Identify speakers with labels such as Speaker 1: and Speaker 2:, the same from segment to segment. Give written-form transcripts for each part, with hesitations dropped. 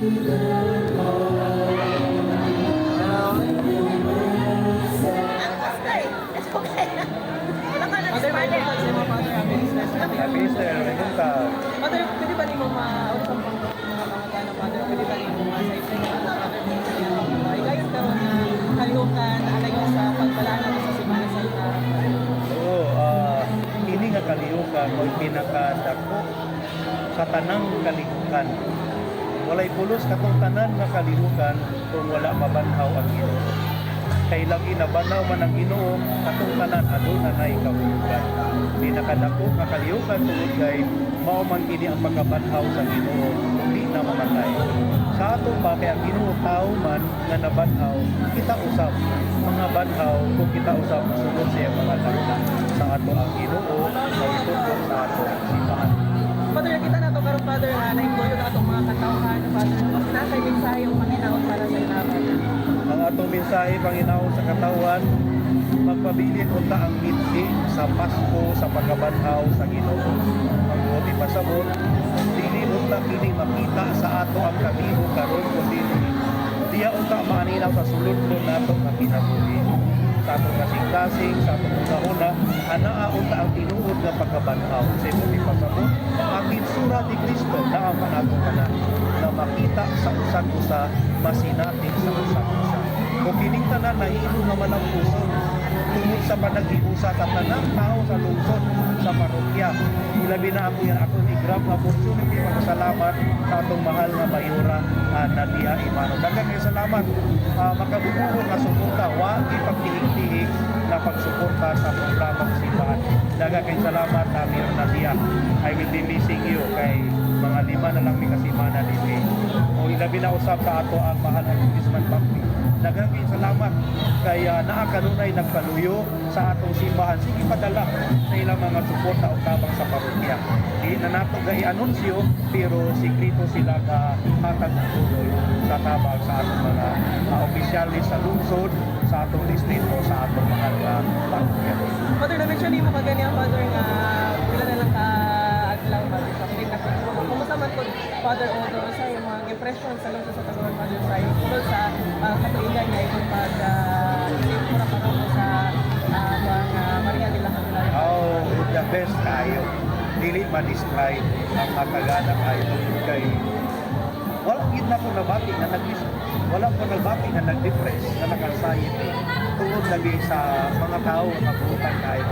Speaker 1: It's okay. Wala ka na
Speaker 2: Father, may tungkol sa mga Father, happy Easter sa inyo.
Speaker 3: Happy Easter, may kunta.
Speaker 2: Father, pwede ba nimo mausap ang mga pangutana, Father? Pwede ba nimo sa inyo ang Father kung sa inyo ang buhay? Guys, karoon na kalihukan, alayo sa pagbalana sa Semana Santa.
Speaker 3: Oo, ini nga kaliyukan o pinakadako sa tanang kalihukan. Walay pulos katong tanan nga kalihukan kung wala mabanhaw ang Ginoo. Kay lang inabanaw man ang Ginoo, katong tanan aduna nay kahuyogan. Pinakadako nga kalihukan tungod kay mao man kini ang pagkabanhaw sa Ginoo, di na mamatay. Sa ato ba kay ang Ginoo tao man nga nabanhaw, kita usab mga banhaw kung kita usab sunod sa iyang mga laksa sa ato ang Ginoo o itutong sa ato ang simbahan.
Speaker 2: Father, kita na to karon Father, na naingoyo na atong mga katawhan, Father. Mas nasa'y mensahe ang Panginoon para sa inyo, Father.
Speaker 3: Ang atong mensahe Panginoon sa katawan, magpabilin unta ang ngiti sa Pasko sa pagkabanhaw sa Ginoo. Magbuti pasabot, dili unta kini makita sa ato ang kaliho karon kundi diya unta maaninaw sa sulod nato nga kinabuhi. Sa atong kasing-kasing, sa atong una-una, anaa unta ang tinuod nga pagkabanhaw. Sa buti pasabot, ang tinsura ni Kristo na ang panatong kanan na makita sa usan-usa, masinating sa usan-usa. Kung kining tanan nahilo naman ang puso tungod sa panag-iusa sa tanang tao sa lungsod sa parokya. Ilabi na ako yan ako ni Grab opportunity magpasalamat sa atong mahal nga mayora Nadia Imano. Daghang kay salamat makabubuo nga suporta wa ipagtihig-tihig na pagsuporta sa programang simbahan. Daghang kay salamat Mayor Nadia. I will be missing you kay mga 5 na lang mi kasimana dinhi. O ilabi na usab sa ato ang mahal nga Congressman Bampi. Daghang kay salamat kay naa kanunay nagpaluyo sa atong simbahan. Sige padala sa ilang mga suporta o tabang sa parokya. Di na nato i-anunsyo pero sikreto sila ka hatag ng tuloy sa tabang sa atong mga opisyalis sa lungsod, sa atong distrito, sa atong mahal nga parokya.
Speaker 2: Father, na-mention mo kagani ang Father nga pila na lang ka adlaw Father sa Pilipinas. Kumusta man ko Father Odo sa iyong mga impression sa lungsod sa Tagum Father sa tungkol sa katuigan niya itong pag ilimura pa rin sa mga Maria de la Candelaria.
Speaker 3: Oh, the best kayo. Dili ma-describe ang matagana kayo kay wala gid na ko nabati na wala ko nabati na nag-depress na nag-anxiety tungod lagi sa mga tao nga nabutan kayo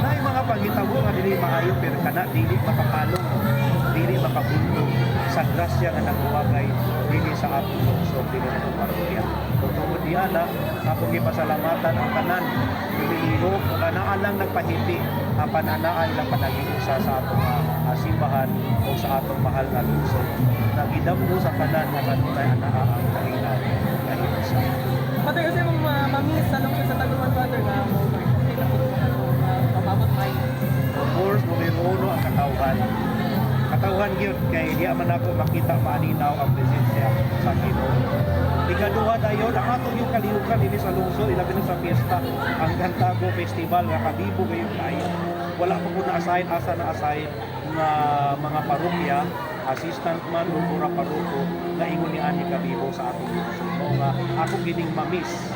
Speaker 3: na mga panghitabo nga dili maayo pero kana dili makapalong dili makabulong sa grasya nga nagbuwagay dili sa atong lungsod dili sa parokya. Tungod diha na akong gipasalamatan ang tanan lumilihok ug anaa lang nagpahiti apan anaa lang panag-iusa sa atong simbahan o sa atong mahal nga lungsod. Nagidamgo sa tanan nga kanunay anaa ang kailan nga iusa.
Speaker 2: Father, kasi mong mamiss sa lungsod sa Tagum Father nga mo mababot may.
Speaker 3: Of course, numero uno ang katawhan. Katawhan gyud kay di man ako makita maaninaw ang presensya sa Ginoo. Ikaduha dayon ang atong yung kalihukan dinhi sa lungsod ilabi na sa fiesta ang Cantago Festival nga kabibo gayon kayo. Wala pa ko na-assign asa na-assign nga mga parokya, assistant man o pura paroko na ingon ni ani kabibo sa atong lungsod. Mao nga ako gining mamiss.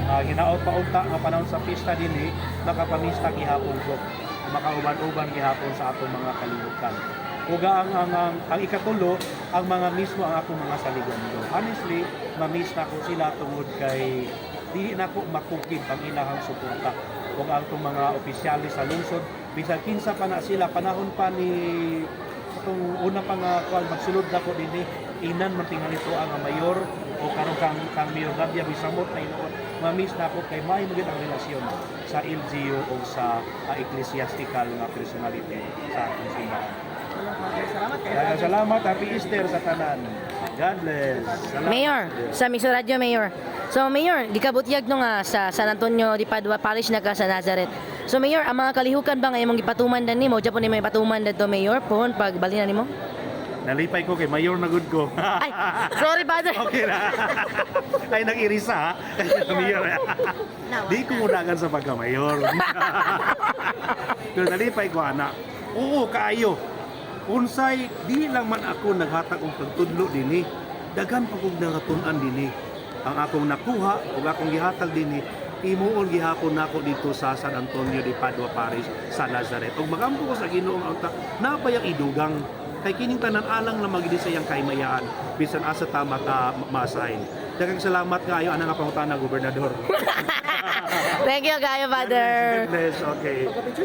Speaker 3: Hinaot pa unta nga panahon sa pista dinhi makapamista gihapon ko. Makauban-uban gihapon sa atong mga kalihukan. Uga ang ikatulo ang mga mismo ang akong mga saliganyo. Honestly, mamiss na ko sila tungod kay dili na ko makukid ang ilahang suporta. Ug ang itong mga opisyalis sa lungsod, bisag kinsa pa na sila panahon pa ni itong una pa nga magsulod na ko dinhi inan man tingali to ang mayor o karon kang Mayor Nadia bisamot na inoon. Mamiss na ko kay may magid ang relasyon sa LGU o sa ecclesiastical nga personality sa atong simbahan.
Speaker 2: Salamat kayo.
Speaker 3: Daghang salamat, happy Easter sa tanan. God bless. Salamat.
Speaker 1: Mayor, sa Miso Radio Mayor. So Mayor, di ka butyag no nga sa San Antonio di Padua Parish na ka sa Nazareth. So Mayor, ang mga kalihukan ba nga imong gipatuman dan nimo? Diya po ni may patuman dadto Mayor pohon pag balinan nimo?
Speaker 3: Nalipay ko kay Mayor na good ko.
Speaker 1: Ay, sorry Father.
Speaker 3: Okay na. Ay nag-irisa ha. Mayor. Di ko mudagan sa pagka-mayor. Pero nalipay ko anak. Oo, kaayo. Unsay di lang man ako naghatag og pagtudlo dinhi daghan pa kog nakatun-an dinhi. Ang akong nakuha ug akong gihatag dinhi imuon gihapon nako dito sa San Antonio de Padua Parish sa Nazareth. Ug magampo ko sa Ginoo nga unta napayang idugang kay kining tanan alang na magidi sa iyang kaymayaan bisan asa ta masahin. Daghang salamat kaayo ana nga pangutana gobernador.
Speaker 1: Thank you kayo, Father.
Speaker 3: Goodness, okay.